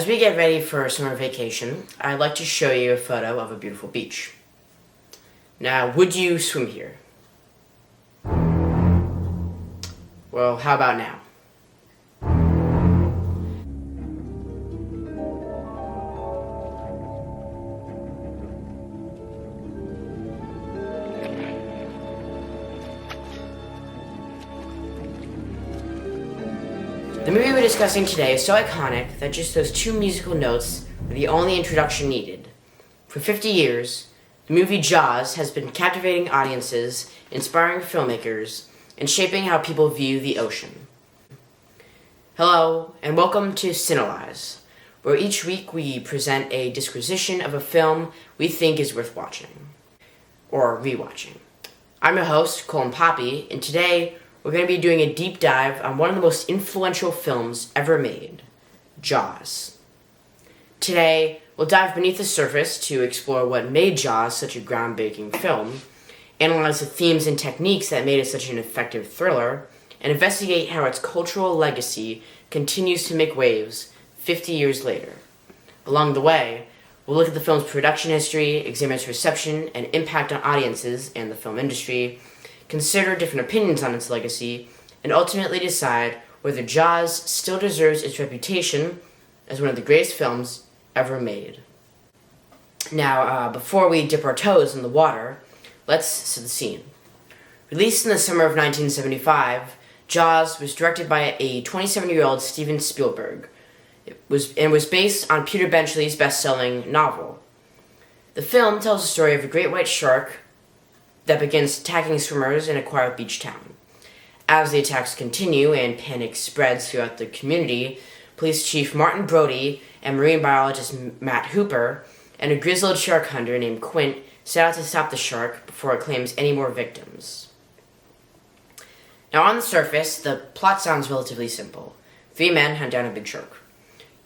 As we get ready for summer vacation, I'd like to show you a photo of a beautiful beach. Now, would you swim here? Well, how about now? The movie we're discussing today is so iconic that just those two musical notes were the only introduction needed. For 50 years, the movie Jaws has been captivating audiences, inspiring filmmakers, and shaping how people view the ocean. Hello, and welcome to Cine-Lyze, where each week we present a disquisition of a film we think is worth watching, or rewatching. I'm your host, Colin Poppy, and today we're going to be doing a deep dive on one of the most influential films ever made, Jaws. Today, we'll dive beneath the surface to explore what made Jaws such a groundbreaking film, analyze the themes and techniques that made it such an effective thriller, and investigate how its cultural legacy continues to make waves 50 years later. Along the way, we'll look at the film's production history, examine its reception and impact on audiences and the film industry, consider different opinions on its legacy, and ultimately decide whether Jaws still deserves its reputation as one of the greatest films ever made. Now, before we dip our toes in the water, let's set the scene. Released in the summer of 1975, Jaws was directed by a 27-year-old Steven Spielberg. It was based on Peter Benchley's best-selling novel. The film tells the story of a great white shark that begins attacking swimmers in a quiet beach town. As the attacks continue and panic spreads throughout the community, Police Chief Martin Brody and marine biologist Matt Hooper and a grizzled shark hunter named Quint set out to stop the shark before it claims any more victims. Now, on the surface, the plot sounds relatively simple. 3 men hunt down a big shark.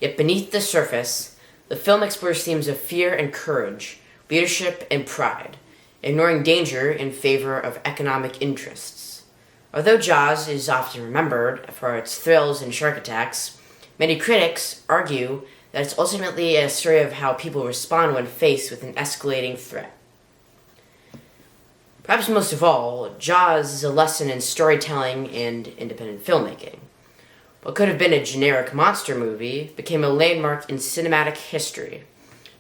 Yet beneath the surface, the film explores themes of fear and courage, leadership and pride, ignoring danger in favor of economic interests. Although Jaws is often remembered for its thrills and shark attacks, many critics argue that it's ultimately a story of how people respond when faced with an escalating threat. Perhaps most of all, Jaws is a lesson in storytelling and independent filmmaking. What could have been a generic monster movie became a landmark in cinematic history.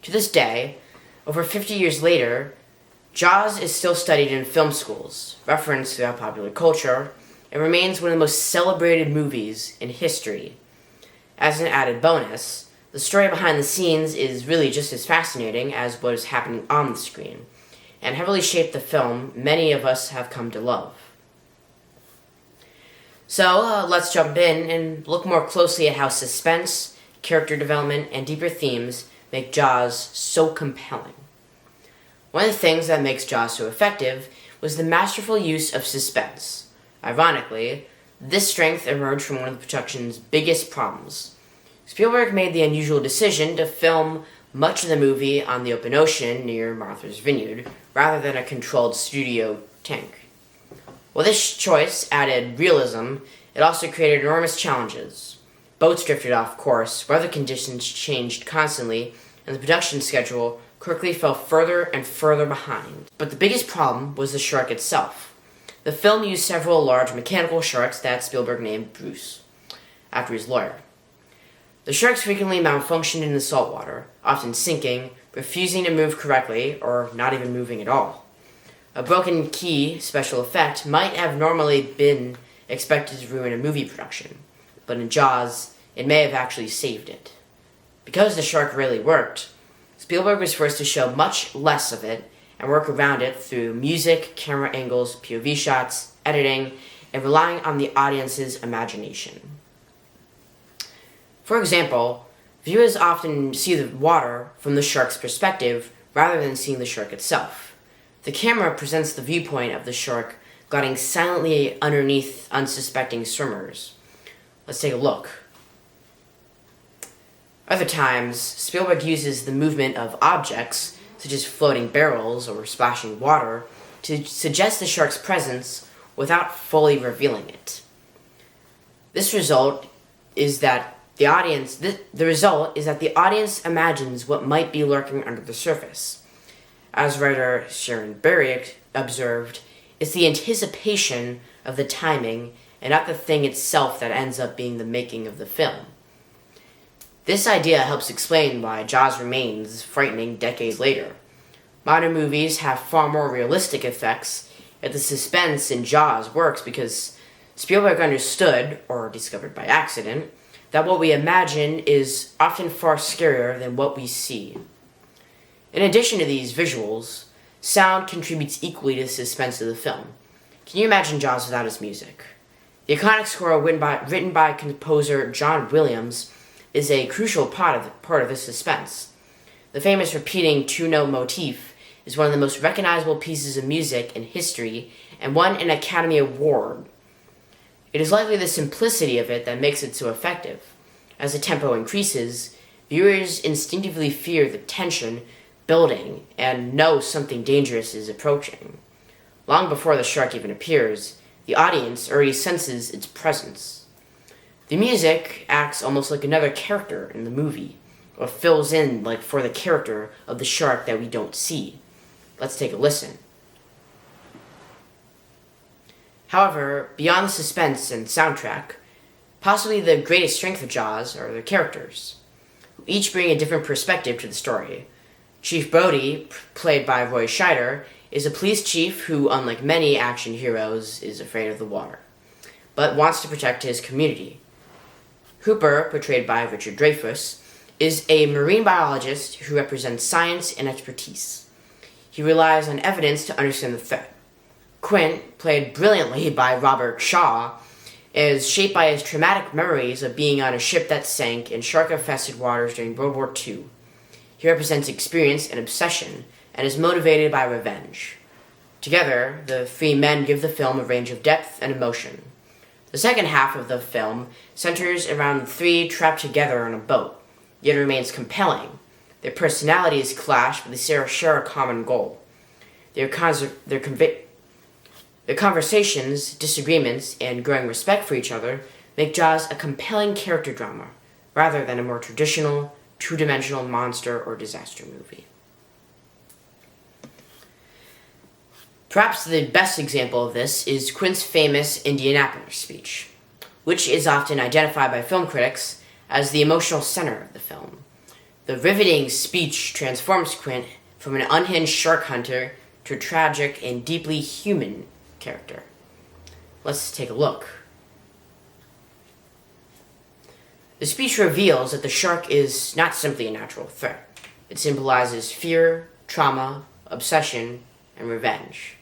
To this day, over 50 years later, Jaws is still studied in film schools, referenced throughout popular culture, and remains one of the most celebrated movies in history. As an added bonus, the story behind the scenes is really just as fascinating as what is happening on the screen, and heavily shaped the film many of us have come to love. So, let's jump in and look more closely at how suspense, character development, and deeper themes make Jaws so compelling. One of the things that makes Jaws so effective was the masterful use of suspense. Ironically, this strength emerged from one of the production's biggest problems. Spielberg made the unusual decision to film much of the movie on the open ocean near Martha's Vineyard, rather than a controlled studio tank. While this choice added realism, it also created enormous challenges. Boats drifted off course, weather conditions changed constantly, and the production schedule quickly fell further and further behind. But the biggest problem was the shark itself. The film used several large mechanical sharks that Spielberg named Bruce, after his lawyer. The sharks frequently malfunctioned in the saltwater, often sinking, refusing to move correctly, or not even moving at all. A broken key special effect might have normally been expected to ruin a movie production, but in Jaws, it may have actually saved it. Because the shark really worked, Spielberg was forced to show much less of it and work around it through music, camera angles, POV shots, editing, and relying on the audience's imagination. For example, viewers often see the water from the shark's perspective rather than seeing the shark itself. The camera presents the viewpoint of the shark gliding silently underneath unsuspecting swimmers. Let's take a look. Other times, Spielberg uses the movement of objects, such as floating barrels or splashing water, to suggest the shark's presence without fully revealing it. This result is that The result is that the audience imagines what might be lurking under the surface. As writer Sharon Berry observed, it's the anticipation of the timing and not the thing itself that ends up being the making of the film. This idea helps explain why Jaws remains frightening decades later. Modern movies have far more realistic effects, yet the suspense in Jaws works because Spielberg understood, or discovered by accident, that what we imagine is often far scarier than what we see. In addition to these visuals, sound contributes equally to the suspense of the film. Can you imagine Jaws without its music? The iconic score written by composer John Williams is a crucial part of the suspense. The famous repeating two-note motif is one of the most recognizable pieces of music in history and won an Academy Award. It is likely the simplicity of it that makes it so effective. As the tempo increases, viewers instinctively fear the tension building and know something dangerous is approaching. Long before the shark even appears, the audience already senses its presence. The music acts almost like another character in the movie, or fills in like for the character of the shark that we don't see. Let's take a listen. However, beyond the suspense and soundtrack, possibly the greatest strength of Jaws are the characters, who each bring a different perspective to the story. Chief Brody, played by Roy Scheider, is a police chief who, unlike many action heroes, is afraid of the water, but wants to protect his community. Hooper, portrayed by Richard Dreyfuss, is a marine biologist who represents science and expertise. He relies on evidence to understand the threat. Quint, played brilliantly by Robert Shaw, is shaped by his traumatic memories of being on a ship that sank in shark-infested waters during World War II. He represents experience and obsession, and is motivated by revenge. Together, the three men give the film a range of depth and emotion. The second half of the film centers around the three trapped together on a boat, yet remains compelling. Their personalities clash, but they share a common goal. Their conversations, disagreements, and growing respect for each other make Jaws a compelling character drama, rather than a more traditional, two-dimensional monster or disaster movie. Perhaps the best example of this is Quint's famous Indianapolis speech, which is often identified by film critics as the emotional center of the film. The riveting speech transforms Quint from an unhinged shark hunter to a tragic and deeply human character. Let's take a look. The speech reveals that the shark is not simply a natural threat. It symbolizes fear, trauma, obsession, and revenge.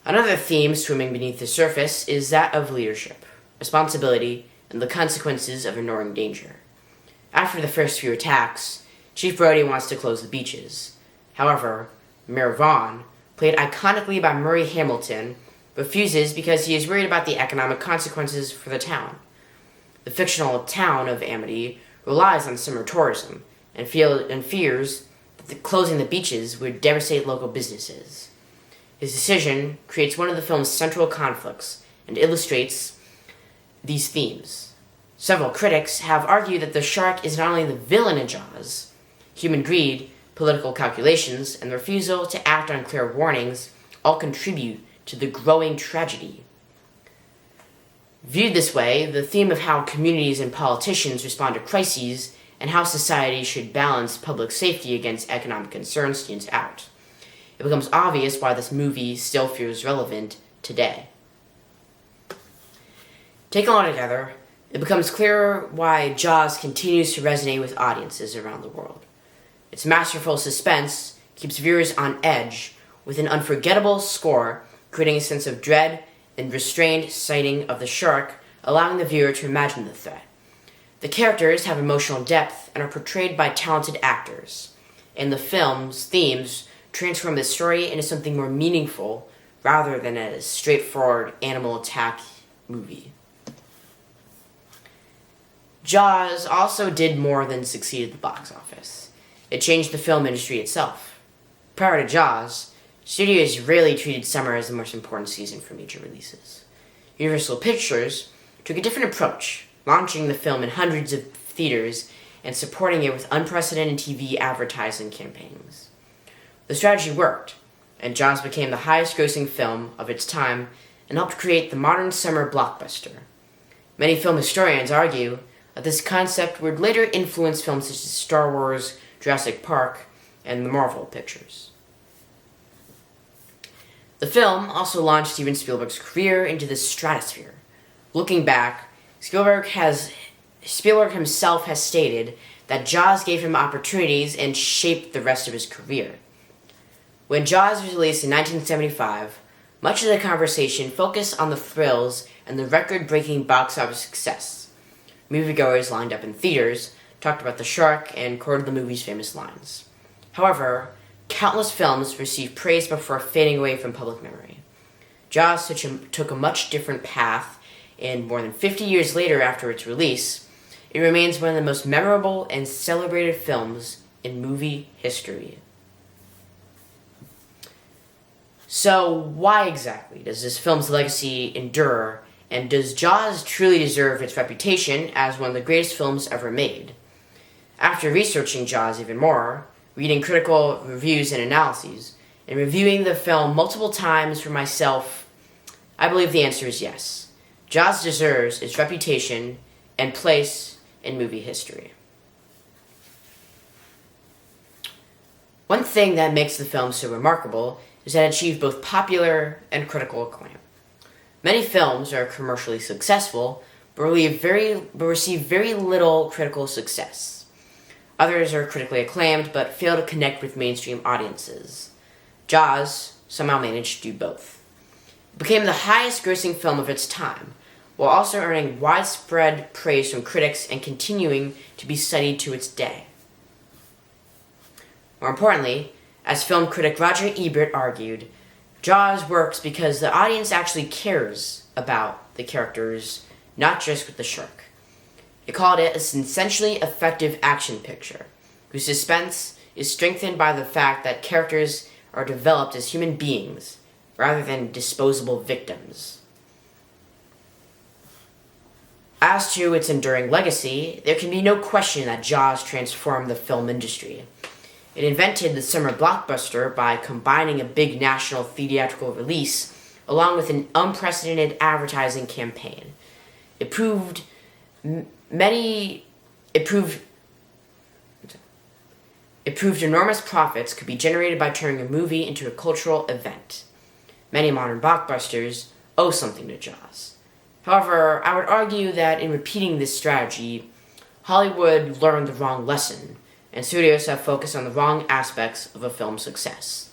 Another theme swimming beneath the surface is that of leadership, responsibility, and the consequences of ignoring danger. After the first few attacks, Chief Brody wants to close the beaches. However, Mayor Vaughn, played iconically by Murray Hamilton, refuses because he is worried about the economic consequences for the town. The fictional town of Amity relies on summer tourism and fears that closing the beaches would devastate local businesses. His decision creates one of the film's central conflicts and illustrates these themes. Several critics have argued that the shark is not only the villain in Jaws. Human greed, political calculations, and the refusal to act on clear warnings all contribute to the growing tragedy. Viewed this way, the theme of how communities and politicians respond to crises and how society should balance public safety against economic concerns stands out. It becomes obvious why this movie still feels relevant today. Taken all together, it becomes clearer why Jaws continues to resonate with audiences around the world. Its masterful suspense keeps viewers on edge with an unforgettable score, creating a sense of dread and restrained sighting of the shark, allowing the viewer to imagine the threat. The characters have emotional depth and are portrayed by talented actors, and the film's themes transform the story into something more meaningful rather than a straightforward animal attack movie. Jaws also did more than succeed at the box office. It changed the film industry itself. Prior to Jaws, studios rarely treated summer as the most important season for major releases. Universal Pictures took a different approach, launching the film in hundreds of theaters and supporting it with unprecedented TV advertising campaigns. The strategy worked, and Jaws became the highest-grossing film of its time and helped create the modern summer blockbuster. Many film historians argue that this concept would later influence films such as Star Wars, Jurassic Park, and the Marvel pictures. The film also launched Steven Spielberg's career into the stratosphere. Looking back, Spielberg himself has stated that Jaws gave him opportunities and shaped the rest of his career. When Jaws was released in 1975, much of the conversation focused on the thrills and the record-breaking box office success. Moviegoers lined up in theaters, talked about the shark, and quoted the movie's famous lines. However, countless films received praise before fading away from public memory. Jaws took a much different path, and more than 50 years later after its release, it remains one of the most memorable and celebrated films in movie history. So, why exactly does this film's legacy endure, and does Jaws truly deserve its reputation as one of the greatest films ever made? After researching Jaws even more, reading critical reviews and analyses, and reviewing the film multiple times for myself, I believe the answer is yes. Jaws deserves its reputation and place in movie history. One thing that makes the film so remarkable is that it achieved both popular and critical acclaim. Many films are commercially successful, but receive very little critical success. Others are critically acclaimed, but fail to connect with mainstream audiences. Jaws somehow managed to do both. It became the highest-grossing film of its time, while also earning widespread praise from critics and continuing to be studied to its day. More importantly, as film critic Roger Ebert argued, Jaws works because the audience actually cares about the characters, not just with the shark. He called it an essentially effective action picture, whose suspense is strengthened by the fact that characters are developed as human beings, rather than disposable victims. As to its enduring legacy, there can be no question that Jaws transformed the film industry. It invented the summer blockbuster by combining a big national theatrical release along with an unprecedented advertising campaign. It proved enormous profits could be generated by turning a movie into a cultural event. Many modern blockbusters owe something to Jaws. However, I would argue that in repeating this strategy, Hollywood learned the wrong lesson, and studios have focused on the wrong aspects of a film's success.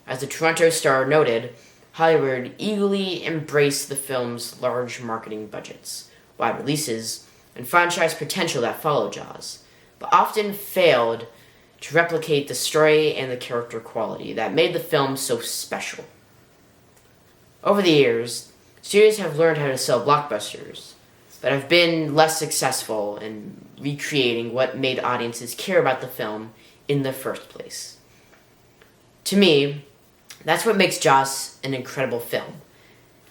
As the Toronto Star noted, Hollywood eagerly embraced the film's large marketing budgets, wide releases, and franchise potential that followed Jaws, but often failed to replicate the story and the character quality that made the film so special. Over the years, studios have learned how to sell blockbusters, but have been less successful in recreating what made audiences care about the film in the first place. To me, that's what makes Jaws an incredible film.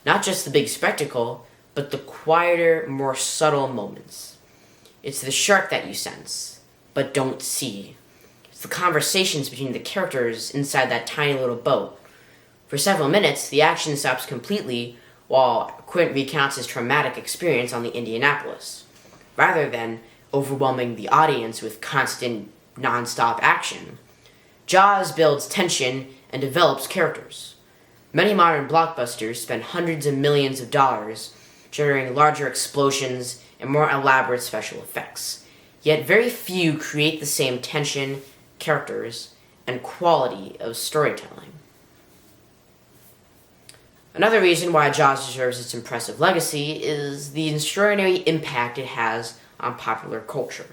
Not just the big spectacle, but the quieter, more subtle moments. It's the shark that you sense, but don't see. It's the conversations between the characters inside that tiny little boat. For several minutes, the action stops completely while Quint recounts his traumatic experience on the Indianapolis, rather than overwhelming the audience with constant, non-stop action. Jaws builds tension and develops characters. Many modern blockbusters spend hundreds of millions of dollars generating larger explosions and more elaborate special effects, yet very few create the same tension, characters, and quality of storytelling. Another reason why Jaws deserves its impressive legacy is the extraordinary impact it has on popular culture.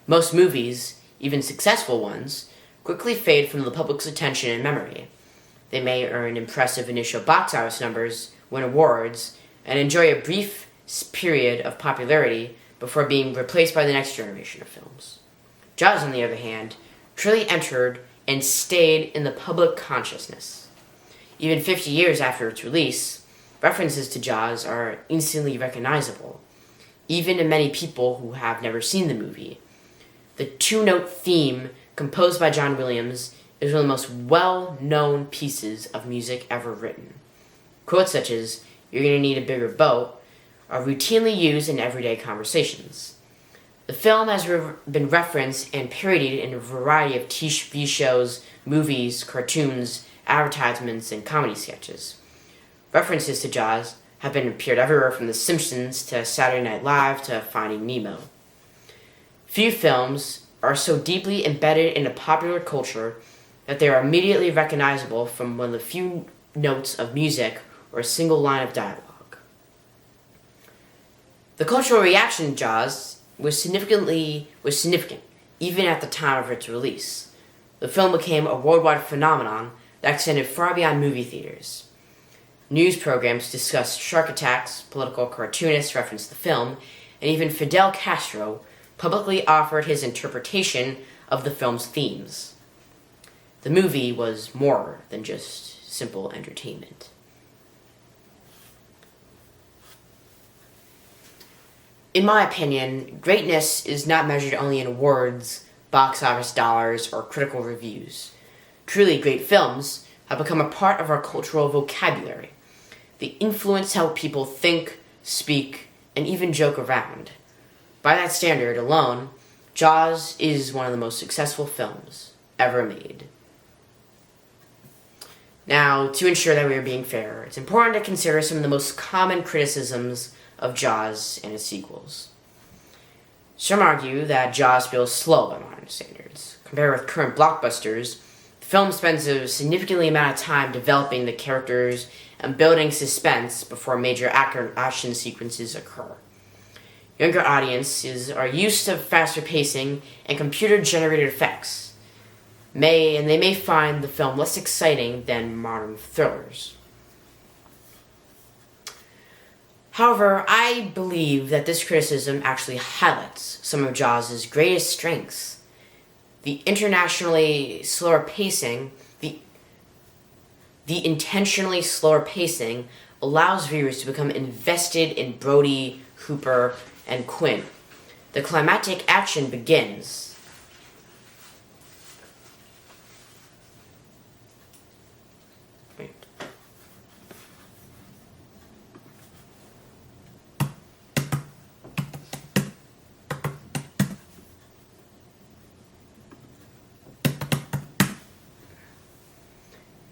Most movies, even successful ones, quickly fade from the public's attention and memory. They may earn impressive initial box office numbers, win awards, and enjoy a brief period of popularity before being replaced by the next generation of films. Jaws, on the other hand, truly entered and stayed in the public consciousness. Even 50 years after its release, references to Jaws are instantly recognizable, even to many people who have never seen the movie. The two-note theme composed by John Williams is one of the most well-known pieces of music ever written. Quotes such as, "You're going to need a bigger boat," are routinely used in everyday conversations. The film has been referenced and parodied in a variety of TV shows, movies, cartoons, advertisements, and comedy sketches. References to Jaws have appeared everywhere from The Simpsons to Saturday Night Live to Finding Nemo. Few films are so deeply embedded into popular culture that they are immediately recognizable from one of the few notes of music or a single line of dialogue. The cultural reaction to Jaws was significant, even at the time of its release. The film became a worldwide phenomenon that extended far beyond movie theaters. News programs discussed shark attacks, political cartoonists referenced the film, and even Fidel Castro publicly offered his interpretation of the film's themes. The movie was more than just simple entertainment. In my opinion, greatness is not measured only in words, box office dollars, or critical reviews. Truly great films have become a part of our cultural vocabulary. They influence how people think, speak, and even joke around. By that standard alone, Jaws is one of the most successful films ever made. Now, to ensure that we are being fair, it's important to consider some of the most common criticisms of Jaws and its sequels. Some argue that Jaws feels slow by modern standards. Compared with current blockbusters, the film spends a significant amount of time developing the characters and building suspense before major action sequences occur. Younger audiences are used to faster pacing and computer-generated effects, and they may find the film less exciting than modern thrillers. However, I believe that this criticism actually highlights some of Jaws' greatest strengths. The intentionally slower pacing allows viewers to become invested in Brody, Hooper, and Quint. The climactic action begins.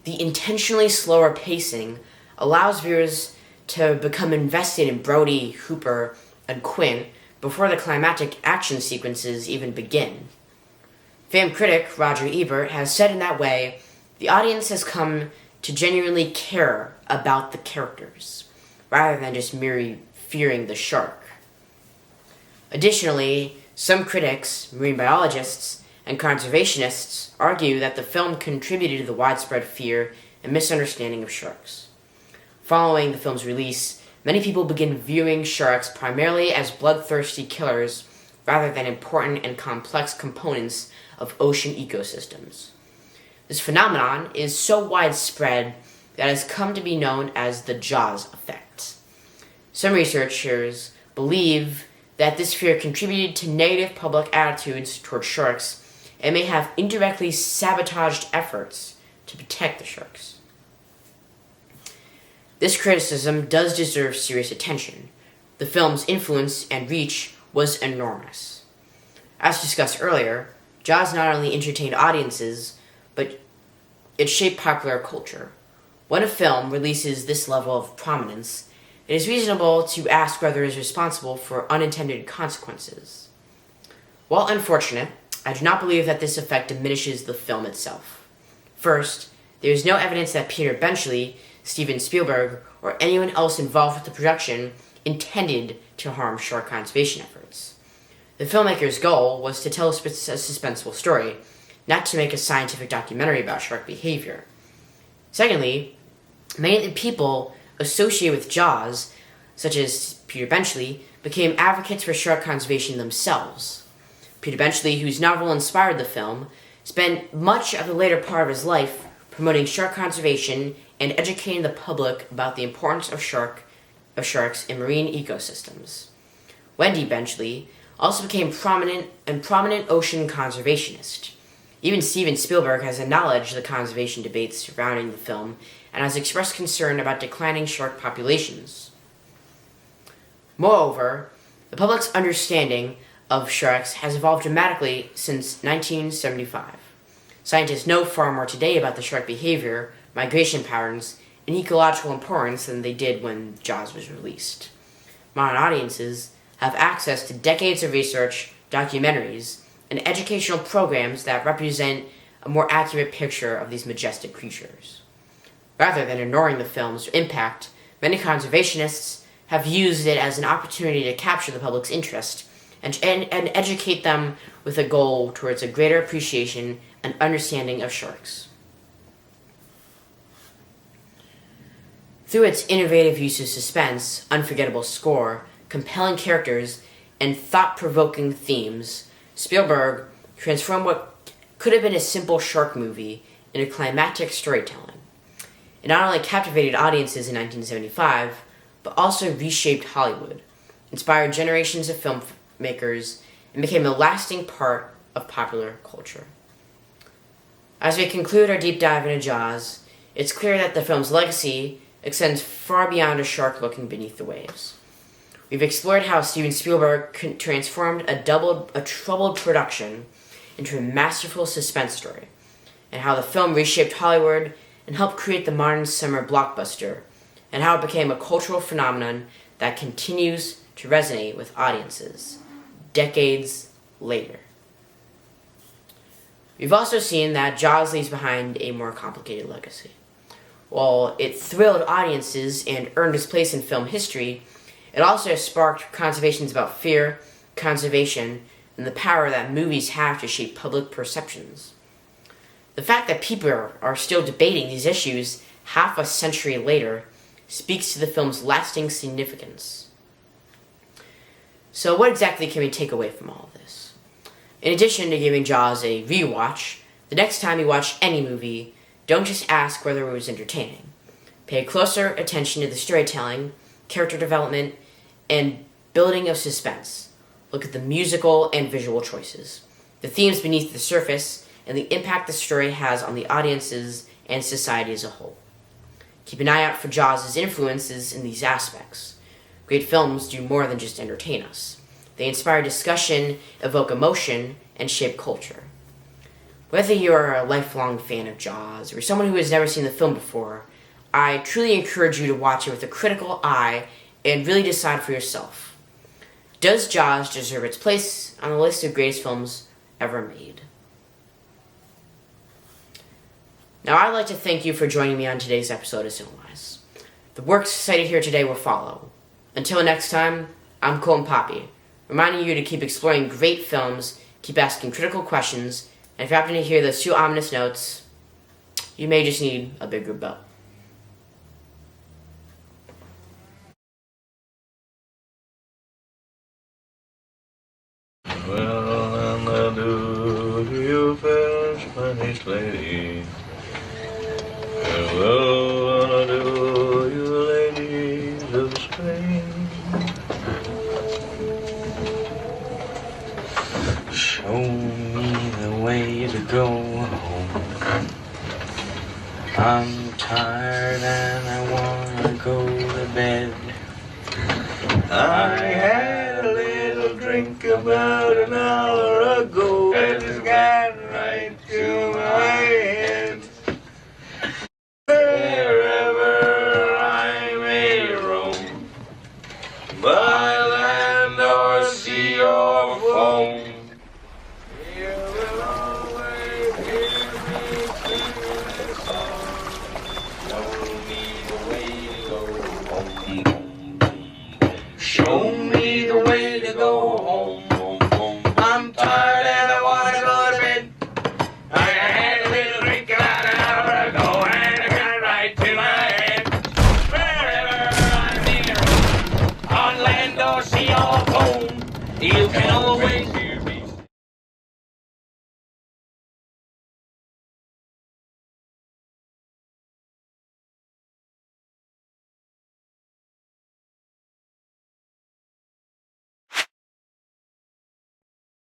The intentionally slower pacing allows viewers to become invested in Brody, Hooper, and Quint before the climactic action sequences even begin. Film critic Roger Ebert has said in that way, the audience has come to genuinely care about the characters, rather than just merely fearing the shark. Additionally, some critics, marine biologists, and conservationists argue that the film contributed to the widespread fear and misunderstanding of sharks. Following the film's release, many people begin viewing sharks primarily as bloodthirsty killers rather than important and complex components of ocean ecosystems. This phenomenon is so widespread that it has come to be known as the Jaws effect. Some researchers believe that this fear contributed to negative public attitudes toward sharks and may have indirectly sabotaged efforts to protect the sharks. This criticism does deserve serious attention. The film's influence and reach was enormous. As discussed earlier, Jaws not only entertained audiences, but it shaped popular culture. When a film releases this level of prominence, it is reasonable to ask whether it is responsible for unintended consequences. While unfortunate, I do not believe that this effect diminishes the film itself. First, there is no evidence that Peter Benchley, Steven Spielberg, or anyone else involved with the production intended to harm shark conservation efforts. The filmmaker's goal was to tell a suspenseful story, not to make a scientific documentary about shark behavior. Secondly, many of the people associated with Jaws, such as Peter Benchley, became advocates for shark conservation themselves. Peter Benchley, whose novel inspired the film, spent much of the later part of his life promoting shark conservation and educating the public about the importance of sharks in marine ecosystems. Wendy Benchley also became prominent ocean conservationist. Even Steven Spielberg has acknowledged the conservation debates surrounding the film and has expressed concern about declining shark populations. Moreover, the public's understanding of sharks has evolved dramatically since 1975. Scientists know far more today about the shark behavior, migration patterns, and ecological importance than they did when Jaws was released. Modern audiences have access to decades of research, documentaries, and educational programs that represent a more accurate picture of these majestic creatures. Rather than ignoring the film's impact, many conservationists have used it as an opportunity to capture the public's interest and educate them with a goal towards a greater appreciation and understanding of sharks. Through its innovative use of suspense, unforgettable score, compelling characters, and thought-provoking themes, Spielberg transformed what could have been a simple shark movie into climactic storytelling. It not only captivated audiences in 1975, but also reshaped Hollywood, inspired generations of filmmakers, and became a lasting part of popular culture. As we conclude our deep dive into Jaws, it's clear that the film's legacy extends far beyond a shark looking beneath the waves. We've explored how Steven Spielberg transformed a troubled production into a masterful suspense story, and how the film reshaped Hollywood and helped create the modern summer blockbuster, and how it became a cultural phenomenon that continues to resonate with audiences decades later. We've also seen that Jaws leaves behind a more complicated legacy. While it thrilled audiences and earned its place in film history, it also sparked conversations about fear, conservation, and the power that movies have to shape public perceptions. The fact that people are still debating these issues half a century later speaks to the film's lasting significance. So what exactly can we take away from all of this? In addition to giving Jaws a rewatch, the next time you watch any movie, don't just ask whether it was entertaining. Pay closer attention to the storytelling, character development, and building of suspense. Look at the musical and visual choices, the themes beneath the surface, and the impact the story has on the audiences and society as a whole. Keep an eye out for Jaws' influences in these aspects. Great films do more than just entertain us. They inspire discussion, evoke emotion, and shape culture. Whether you're a lifelong fan of Jaws or someone who has never seen the film before, I truly encourage you to watch it with a critical eye and really decide for yourself. Does Jaws deserve its place on the list of greatest films ever made? Now, I'd like to thank you for joining me on today's episode of Cine-Lyze. The works cited here today will follow. Until next time, I'm Colton Poppy, reminding you to keep exploring great films, keep asking critical questions, and if you happen to hear those two ominous notes, you may just need a bigger boat. Well, and do you fair Spanish lady? Hello, and do you ladies of Spain? Show me the way to go home. I'm tired and I wanna go to bed. I had a little drink about an hour ago, and it's got right to my head. Wherever I may roam, by land or sea or foam, you will always hear me sing this song. Show me the way to go home. Show me the way to go home. I'm tired and I wanna go to bed. I had a little drink about an hour ago and I got right to my head. Wherever I may roam, on land or sea or foam, you can always hear